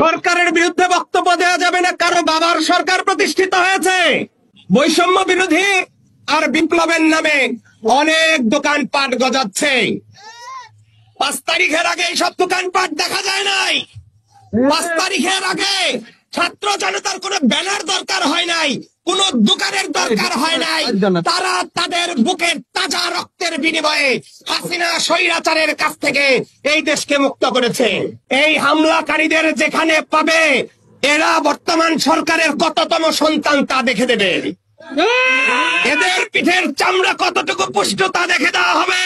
সরকারের বিরুদ্ধে বক্তব্য দেওয়া যাবে না, কারো বাবার সরকার প্রতিষ্ঠিত হয়েছে। বৈষম্য বিরোধী আর বিপ্লবের নামে অনেক দোকানপাট গজাচ্ছে। 5 তারিখের আগে এইসব দোকানপাট দেখা যায় নাই। 5 তারিখের আগে ছাত্র জনতার কোনো ব্যানার দরকার হয় নাই, কোন দোকানের দরকার হয় নাই। তারা তাদের বুকের তাজা রক্তের বিনিময়ে হাসিনা স্বৈরাচারের কাছ থেকে এই দেশকে মুক্ত করেছে। এই হামলাকারীদের যেখানে পাবে, এরা বর্তমান সরকারের কততম সন্তান তা দেখে দেবে। এদের পিঠের চামড়া কতটুকু পুষ্ট তা দেখে দেওয়া হবে।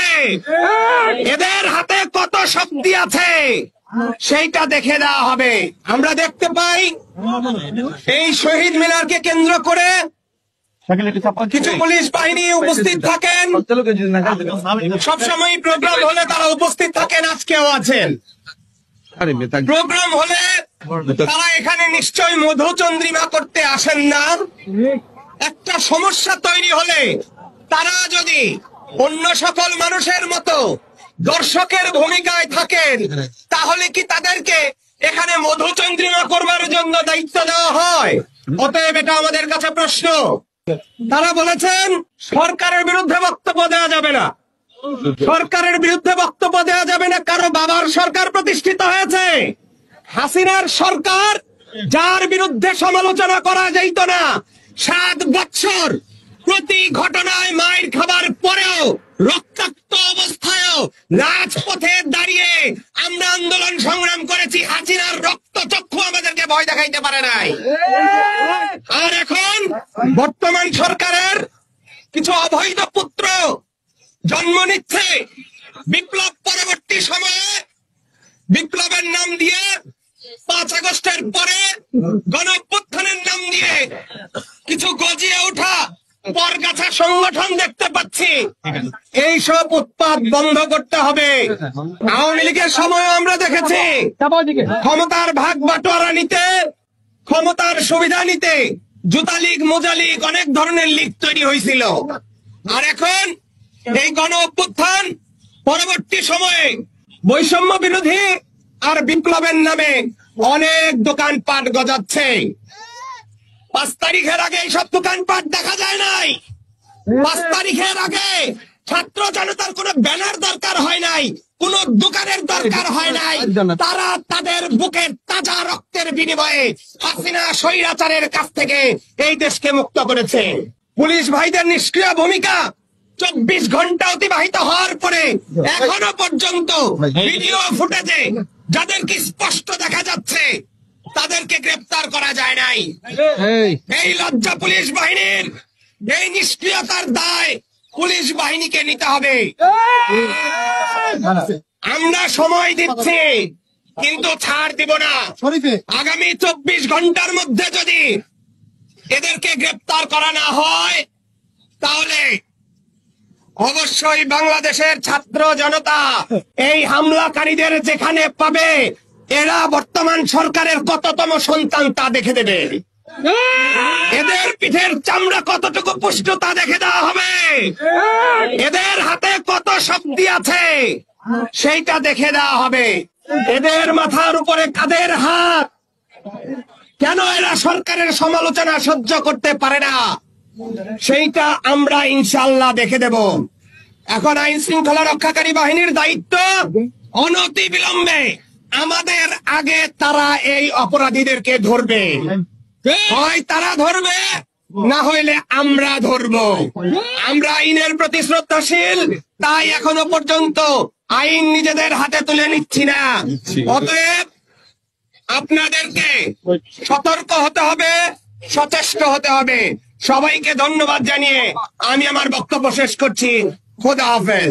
এদের হাতে কত শক্তি আছে সেইটা দেখে দেওয়া হবে। আমরা দেখতে পাই এই শহীদ মিনারকে কেন্দ্র করে কিছু পুলিশ বাহিনী উপস্থিত থাকেন। সবসময় প্রোগ্রাম হলে তারা উপস্থিত থাকেন, আজকেও আছেন। প্রোগ্রাম হলে তারা এখানে নিশ্চয় মধুচন্দ্রিমা করতে আসেন না। একটা সমস্যা তৈরি হলে তারা যদি অন্য সকল মানুষের মতো দর্শকের ভূমিকায় থাকেন, তাহলে কি তাদেরকে এখানে মধুচন্দ্রিমা করবার জন্য দায়িত্ব দেওয়া হয়? অতএব এটা আমাদের কাছে প্রশ্ন। তারা বলেছেন সরকারের বিরুদ্ধে বক্তব্য দেওয়া যাবে না, সরকারের বিরুদ্ধে বক্তব্য দেওয়া যাবে না, কারো বাবার সরকার প্রতিষ্ঠিত হয়েছে। হাসিনার সরকার, যার বিরুদ্ধে সমালোচনা করা যাইত না, 7 বছর প্রতি ঘটনায় মাইর খাবার পরেও, রক্তাক্ত অবস্থায়ও রাজপথে দাঁড়িয়ে আমরা আন্দোলন সংগ্রাম করেছি। হাসিনার রক্ত চক্ষু আমাদেরকে ভয় দেখাইতে পারে নাই। আর এখন বর্তমান সরকারের কিছু অবৈধ পুত্র জন্ম নিচ্ছে। বিপ্লব পরবর্তী সময়ে বিপ্লবের নাম দিয়ে, 5 আগস্টের পরে গণঅভ্যুত্থানের নাম দিয়ে কিছু গজিয়ে ওঠা পরগাছা সংগঠন দেখতে পাচ্ছি। এইসব উৎপাত বন্ধ করতে হবে। আওয়ামী লীগের সময় আমরা দেখেছি ক্ষমতার ভাগ বাটোয়ারা নিতে, ক্ষমতার সুবিধা নিতে জুতা লীগ, মোজা লীগ, অনেক ধরনের লীগ তৈরি হয়েছিল। আর এখন এই গণ অভ্যুত্থান পরবর্তী সময়ে বৈষম্য বিরোধী আর বিপ্লবের নামে অনেক দোকানপাট গজাচ্ছে। 5 তারিখের আগে এইসব দোকানপাট দেখা যায় নাই। 5 তারিখের আগে ছাত্র জনতার কোনো ব্যানার দরকার হয় নাই, কোন দোকানের দরকার হয় নাই। তারা তাদের বুকের তাজা রক্তের বিনিময়ে হাসিনা স্বৈরাচারের কাছ থেকে এই দেশকে মুক্ত করেছে। পুলিশ ভাইদের নিষ্ক্রিয় ভূমিকা 24 ঘন্টা অতিবাহিত হওয়ার পরে এখনো পর্যন্ত ভিডিও ফুটেজে যাদেরকে স্পষ্ট দেখা যাচ্ছে তাদেরকে গ্রেফতার করা যায় নাই। এই লজ্জা পুলিশ বাহিনীর, এই নিষ্ক্রিয়তার দায় পুলিশ বাহিনীকে নিতে হবে। আমরা সময় দিচ্ছি, কিন্তু ছাড় দিব না। আগামী 24 ঘন্টার মধ্যে যদি এদেরকে গ্রেফতার করা না হয়, তাহলে অবশ্যই বাংলাদেশের ছাত্র জনতা এই হামলাকারীদের যেখানে পাবে, এরা বর্তমান সরকারের কততম সন্তান তা দেখে দেবে। এদের পিঠের চামড়া কতটুকু পুষ্ট তা দেখে দেওয়া হবে। এদের হাতে কত শক্তি আছে সেইটা দেখে দেওয়া হবে। এদের মাথার উপরে কাদের হাত, কেন এরা সরকারের সমালোচনা সহ্য করতে পারে না, সেইটা আমরা ইনশাআল্লাহ দেখে দেব। এখন আইন শৃঙ্খলা রক্ষাকারী বাহিনীর দায়িত্ব অনতি বিলম্বে আমাদের আগে তারা এই অপরাধীদেরকে ধরবে। হয় তারা ধরবে, না হইলে আমরা ধরব। আমরা আইনের প্রতি শ্রদ্ধাশীল, তাই এখনো পর্যন্ত আইন নিজেদের হাতে তুলে নিচ্ছি না। অতএব আপনাদেরকে সতর্ক হতে হবে, সচেষ্ট হতে হবে। সবাইকে ধন্যবাদ জানিয়ে আমি আমার বক্তব্য শেষ করছি। খোদা হাফেজ।